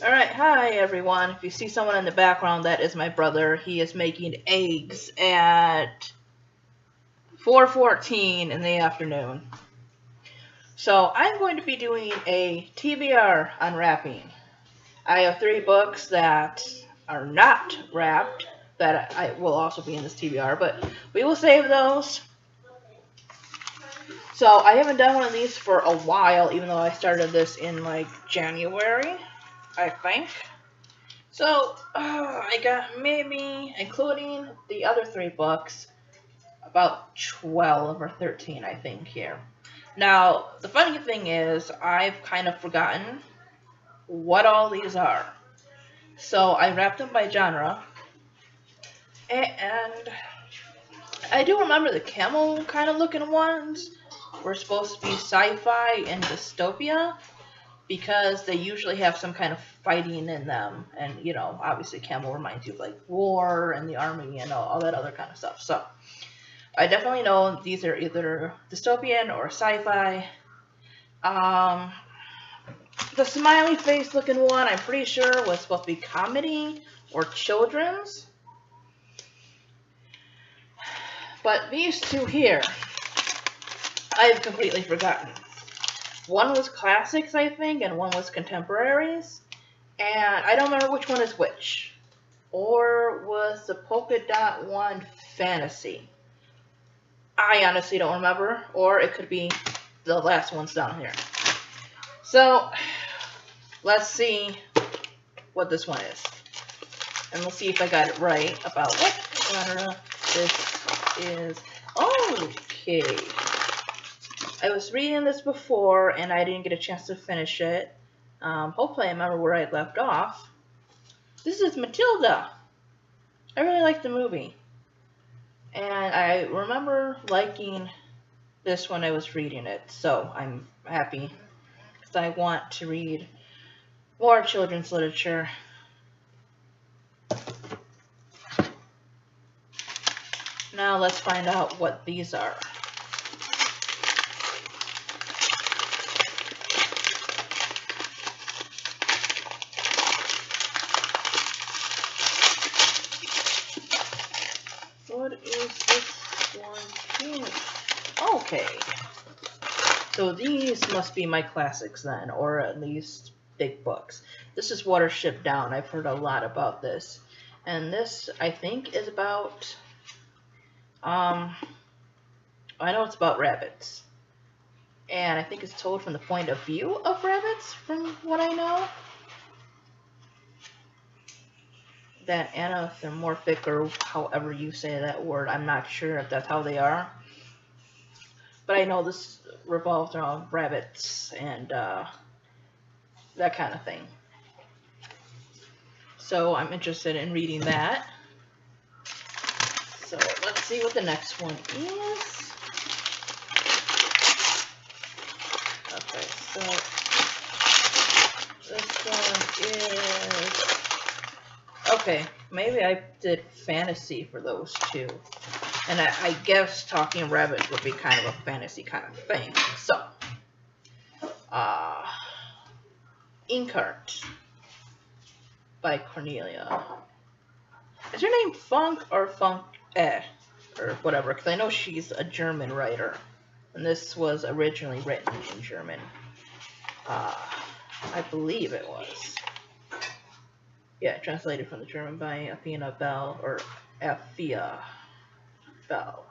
Alright, hi everyone. If you see someone in the background, that is my brother. He is making eggs at 4:14 in the afternoon. So I'm going to be doing a TBR unwrapping. I have 3 books that are not wrapped that I will also be in this TBR, but we will save those. So I haven't done one of these for a while, even though I started this in like January, I think. So, I got maybe, including the other 3 books, about 12 or 13, I think, here. Now, the funny thing is, I've kind of forgotten what all these are. So, I wrapped them by genre, and I do remember the camel kind of looking ones were supposed to be sci-fi and dystopia, because they usually have some kind of fighting in them, and you know, obviously camel reminds you of like war and the army and all that other kind of stuff. So I definitely know these are either dystopian or sci-fi. The smiley face looking one, I'm pretty sure was supposed to be comedy or children's, but these 2 here I've completely forgotten. One was classics, I think, and one was contemporaries. And I don't remember which one is which. Or was the polka dot one fantasy? I honestly don't remember. Or it could be the last ones down here. So, let's see what this one is. And we'll see if I got it right about what genre this is. Okay. I was reading this before, and I didn't get a chance to finish it. Hopefully I remember where I left off. This is Matilda. I really like the movie. And I remember liking this when I was reading it, so I'm happy. Because I want to read more children's literature. Now let's find out what these are. What is this one here? Okay. So these must be my classics then, or at least big books. This is Watership Down. I've heard a lot about this. And this, I think, is about... I know it's about rabbits. And I think it's told from the point of view of rabbits, from what I know. That anthropomorphic, or however you say that word, I'm not sure if that's how they are. But I know this revolves around rabbits and that kind of thing. So I'm interested in reading that. So let's see what the next one is. Okay, so this one is... Okay, maybe I did fantasy for those 2. And I guess talking rabbits would be kind of a fantasy kind of thing. So, Inkart by Cornelia. Is her name Funk or Funk or whatever? Because I know she's a German writer. And this was originally written in German. I believe it was. Yeah, translated from the German by Athena Bell, or Athea Bell.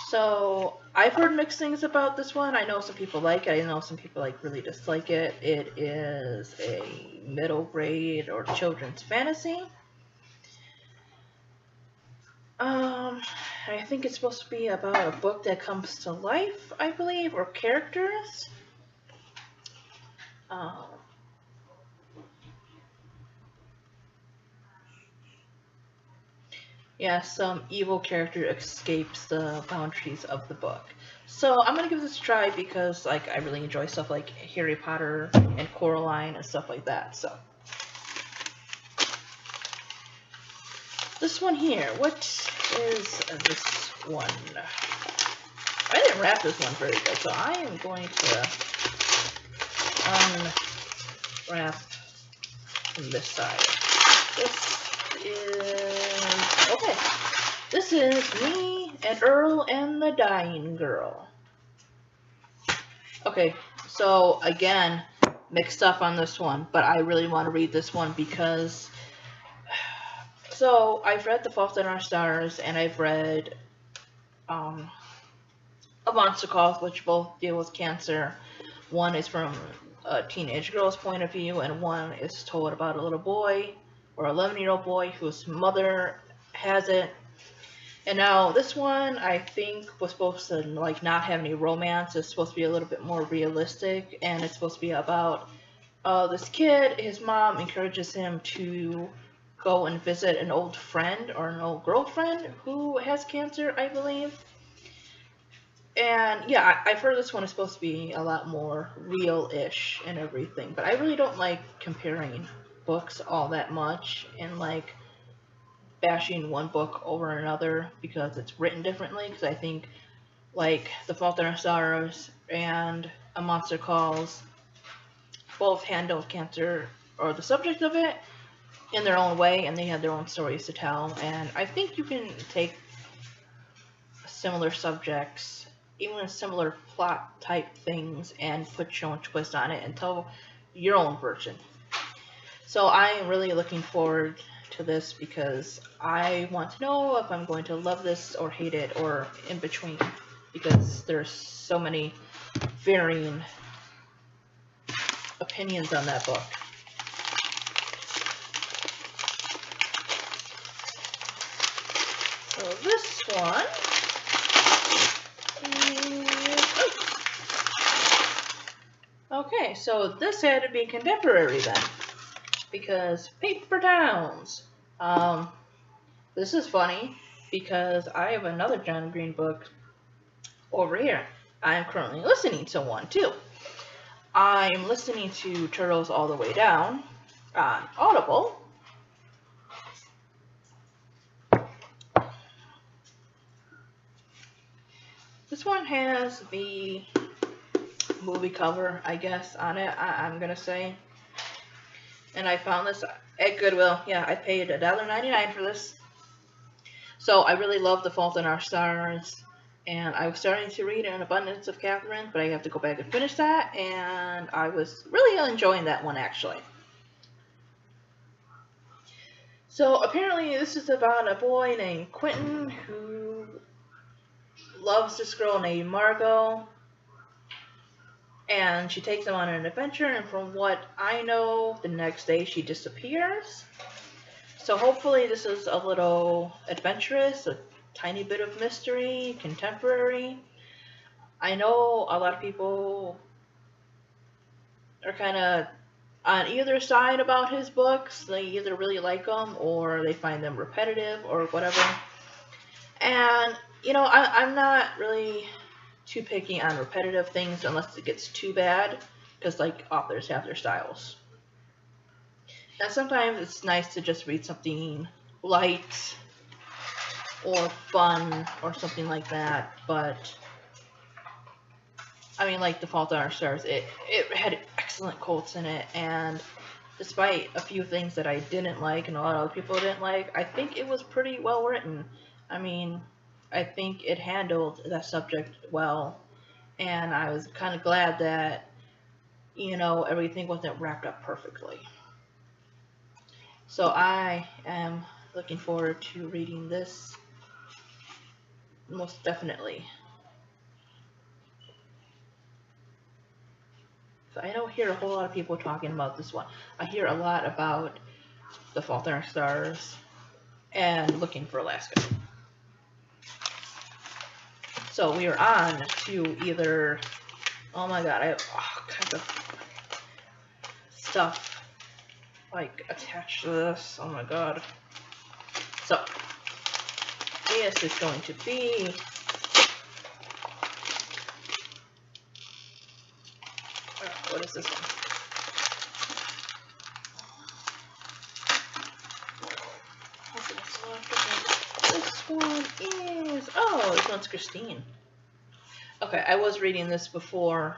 So, I've heard mixed things about this one. I know some people like it. I know some people really dislike it. It is a middle grade or children's fantasy. I think it's supposed to be about a book that comes to life, I believe, or characters. Yeah, some evil character escapes the boundaries of the book. So I'm gonna give this a try because I really enjoy stuff like Harry Potter and Coraline and stuff like that. So this one here, what is this one? I didn't wrap this one very good, so I am going to from this side. This is, okay, this is Me and Earl and the Dying Girl. Okay, so again, mixed stuff on this one, but I really want to read this one because, so I've read The Fault in Our Stars and I've read A Monster Calls, which both deal with cancer. One is from a teenage girl's point of view, and one is told about a little boy, or 11-year-old boy, whose mother has it. And now this one, I think, was supposed to like not have any romance. It's supposed to be a little bit more realistic, and it's supposed to be about this kid. His mom encourages him to go and visit an old friend or an old girlfriend who has cancer, I believe. And yeah, I've heard this one is supposed to be a lot more real-ish and everything, but I really don't like comparing books all that much and like bashing one book over another because it's written differently, because I think like The Fault in Our Stars and A Monster Calls both handle cancer or the subject of it in their own way, and they have their own stories to tell. And I think you can take similar subjects, even similar plot type things, and put your own twist on it and tell your own version. So I am really looking forward to this because I want to know if I'm going to love this or hate it or in between, because there's so many varying opinions on that book. So this one is, okay, so this had to be contemporary then, because Paper Towns. This is funny because I have another John Green book over here. I am currently listening to one too. I am listening to Turtles All the Way Down on Audible. This one has the movie cover, I guess, on it, I'm gonna say. And I found this at Goodwill. Yeah, I paid $1.99 for this. So I really love The Fault in Our Stars, and I was starting to read An Abundance of Catherine, but I have to go back and finish that, and I was really enjoying that one, actually. So apparently this is about a boy named Quentin who loves this girl named Margot, and she takes him on an adventure, and from what I know, the next day she disappears. So hopefully this is a little adventurous, a tiny bit of mystery, contemporary. I know a lot of people are kind of on either side about his books. They either really like them or they find them repetitive or whatever. And, you know, I'm not really too picky on repetitive things unless it gets too bad, because, like, authors have their styles. And sometimes it's nice to just read something light or fun or something like that, but I mean, like The Fault in Our Stars, it had excellent quotes in it, and despite a few things that I didn't like and a lot of other people didn't like, I think it was pretty well written. I mean, I think it handled that subject well, and I was kind of glad that, you know, everything wasn't wrapped up perfectly. So I am looking forward to reading this, most definitely. So I don't hear a whole lot of people talking about this one. I hear a lot about The Fault in Our Stars and Looking for Alaska. So we are on to either, oh my god, I have all kinds of stuff like attached to this, oh my god. So this is going to be what is this one? This one is, oh, this one's Christine. Okay, I was reading this before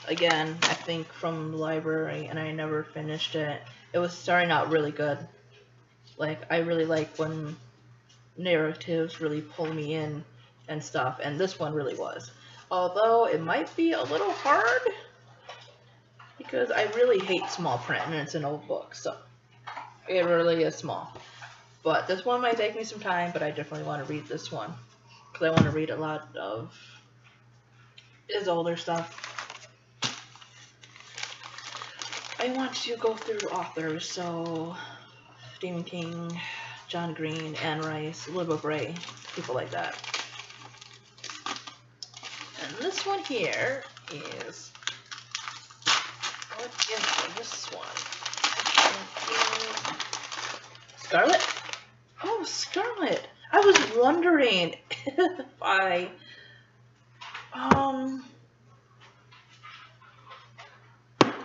again, I think from the library, and I never finished it. It was starting out really good. Like, I really like when narratives really pull me in and stuff, and this one really was. Although it might be a little hard because I really hate small print and it's an old book, so it really is small. But this one might take me some time, but I definitely want to read this one because I want to read a lot of his older stuff. I want to go through authors, so Stephen King, John Green, Anne Rice, Libba Bray, people like that. And this one here is, what is this one? Scarlet? Oh, Scarlet! I was wondering if I,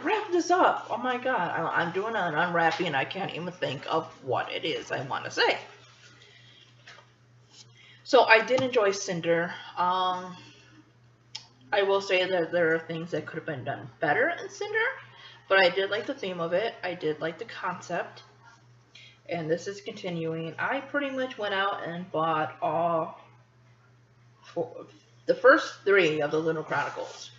wrap this up. Oh my god, I'm doing an unwrapping and I can't even think of what it is I want to say. So I did enjoy Cinder. I will say that there are things that could have been done better in Cinder, but I did like the theme of it. I did like the concept. And this is continuing. I pretty much went out and bought the first 3 of the Lunar Chronicles.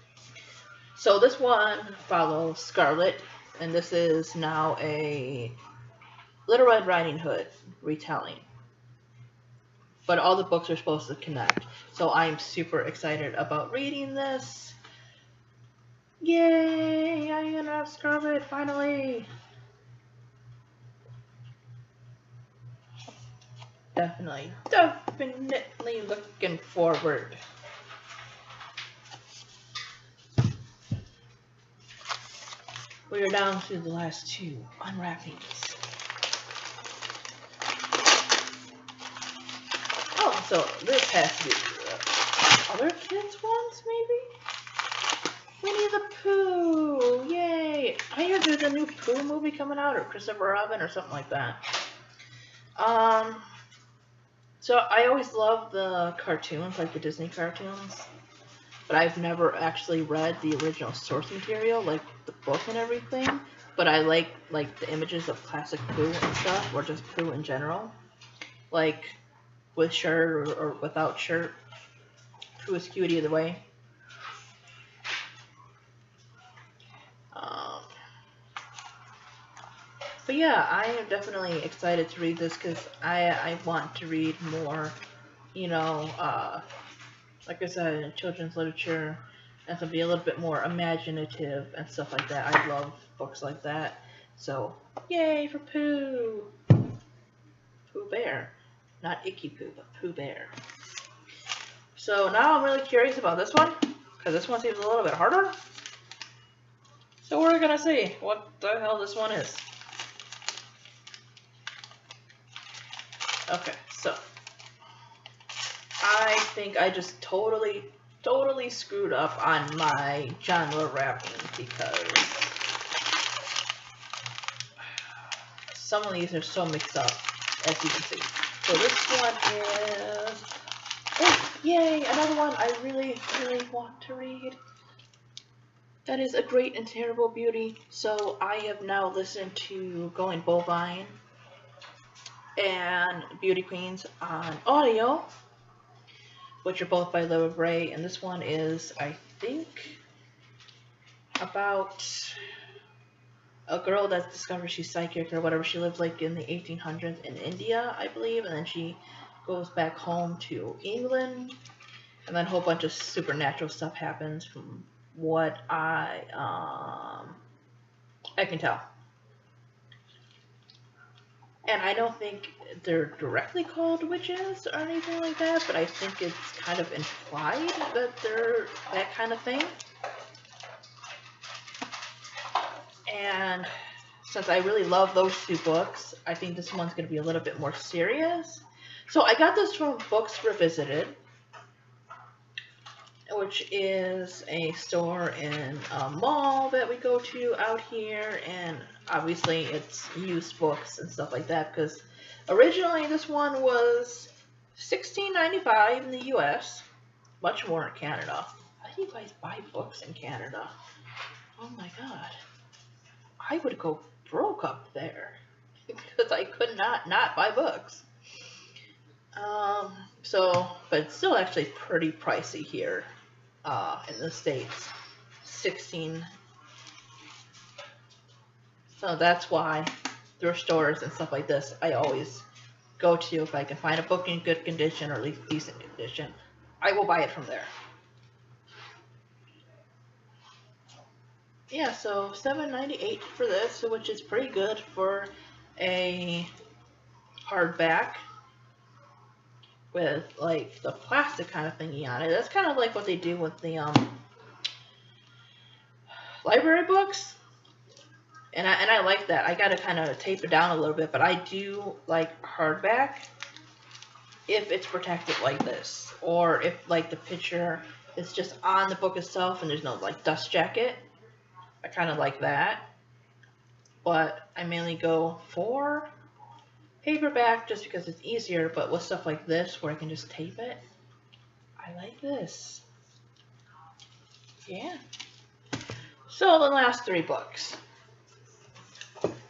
So this one follows Scarlet, and this is now a Little Red Riding Hood retelling. But all the books are supposed to connect. So I'm super excited about reading this. Yay! I'm gonna have Scarlet finally! Definitely looking forward. We are down to the last 2 unwrappings. Oh, so this has to be other kids' ones, maybe? Winnie the Pooh! Yay! I heard there's a new Pooh movie coming out, or Christopher Robin, or something like that. So I always loved the cartoons, like the Disney cartoons, but I've never actually read the original source material, like the book and everything. But I like the images of classic Pooh and stuff, or just Pooh in general, like with shirt or without shirt. Pooh is cute either way. But yeah, I am definitely excited to read this because I want to read more, you know, like I said, children's literature, and to be a little bit more imaginative and stuff like that. I love books like that. So, yay for Pooh! Pooh Bear. Not Icky Pooh, but Pooh Bear. So now I'm really curious about this one, because this one seems a little bit harder. So we're gonna see what the hell this one is. Okay, so I think I just totally screwed up on my genre wrapping because some of these are so mixed up, as you can see. So this one is, oh, yay, another one I really want to read. That is A Great and Terrible Beauty. So I have now listened to Going Bovine and Beauty Queens on audio, which are both by Libba Bray, and this one is, I think, about a girl that discovers she's psychic or whatever. She lived like in the 1800s in India, I believe, and then she goes back home to England, and then a whole bunch of supernatural stuff happens from what I can tell. And I don't think they're directly called witches or anything like that, but I think it's kind of implied that they're that kind of thing. And since I really love those 2 books, I think this one's going to be a little bit more serious. So I got this from Books Revisited, which is a store in a mall that we go to out here, and obviously it's used books and stuff like that, because originally this one was $16.95 in the US, much more in Canada. How do you guys buy books in Canada? Oh my god. I would go broke up there because I could not buy books. But it's still actually pretty pricey here in the States. 16. So that's why thrift stores and stuff like this I always go to if I can find a book in good condition or at least decent condition. I will buy it from there. Yeah, so $7.98 for this, which is pretty good for a hardback with like the plastic kind of thingy on it. That's kind of like what they do with the library books, and I like that. I gotta kind of tape it down a little bit, but I do like hardback if it's protected like this, or if like the picture is just on the book itself and there's no like dust jacket. I kind of like that, but I mainly go for paperback just because it's easier. But with stuff like this where I can just tape it, I like this. Yeah. So the last 3 books.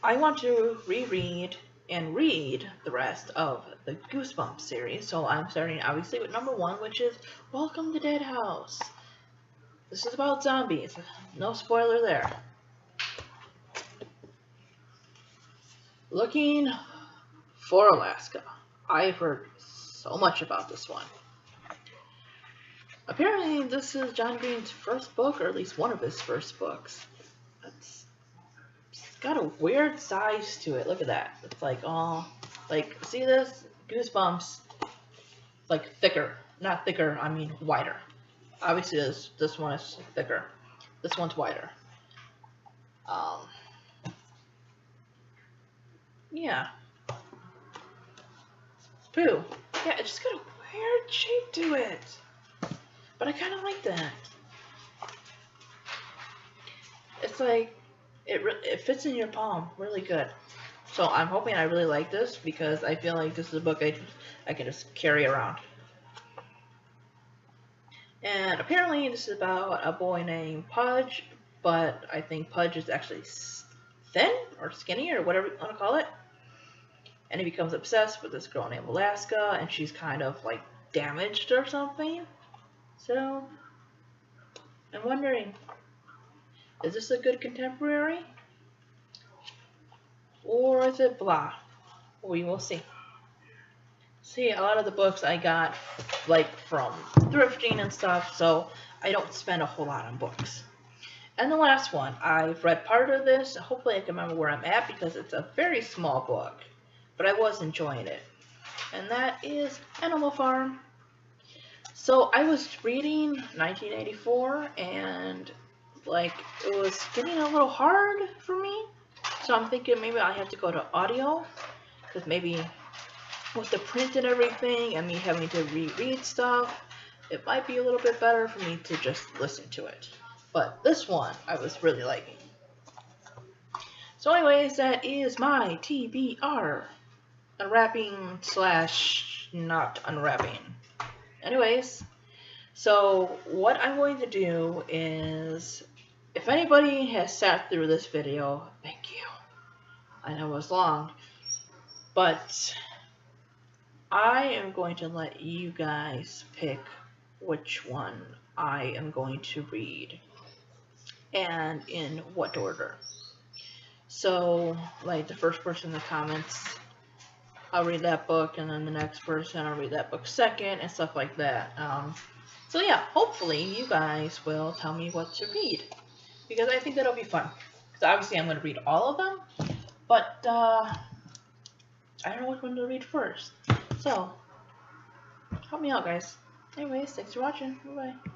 I want to reread and read the rest of the Goosebumps series. So I'm starting obviously with number 1, which is Welcome to Dead House. This is about zombies. No spoiler there. Looking for Alaska. I've heard so much about this one. Apparently this is John Green's first book, or at least one of his first books. It's got a weird size to it. Look at that. It's like, oh, like, see this? Goosebumps, like thicker. Not thicker, I mean wider. Obviously this one is thicker. This one's wider. Yeah. Pooh. Yeah, it just got a weird shape to it. But I kind of like that. It's like, it fits in your palm really good. So I'm hoping I really like this because I feel like this is a book I can just carry around. And apparently this is about a boy named Pudge, but I think Pudge is actually thin or skinny or whatever you want to call it. And he becomes obsessed with this girl named Alaska, and she's kind of like damaged or something. So I'm wondering, is this a good contemporary? Or is it blah? We will see. See, a lot of the books I got like from thrifting and stuff, so I don't spend a whole lot on books. And the last one, I've read part of this. Hopefully I can remember where I'm at because it's a very small book, but I was enjoying it. And that is Animal Farm. So I was reading 1984 and like it was getting a little hard for me. So I'm thinking maybe I have to go to audio because maybe with the print and everything and me having to reread stuff, it might be a little bit better for me to just listen to it. But this one I was really liking. So anyways, that is my TBR. Unwrapping / not unwrapping. Anyways, so what I'm going to do is, if anybody has sat through this video, thank you. I know it was long, but I am going to let you guys pick which one I am going to read and in what order. So, like the first person in the comments, I'll read that book, and then the next person, I'll read that book second, and stuff like that. So yeah, hopefully you guys will tell me what to read, because I think that'll be fun. Because obviously I'm going to read all of them, but I don't know which one to read first. So, help me out, guys. Anyways, thanks for watching. Bye-bye.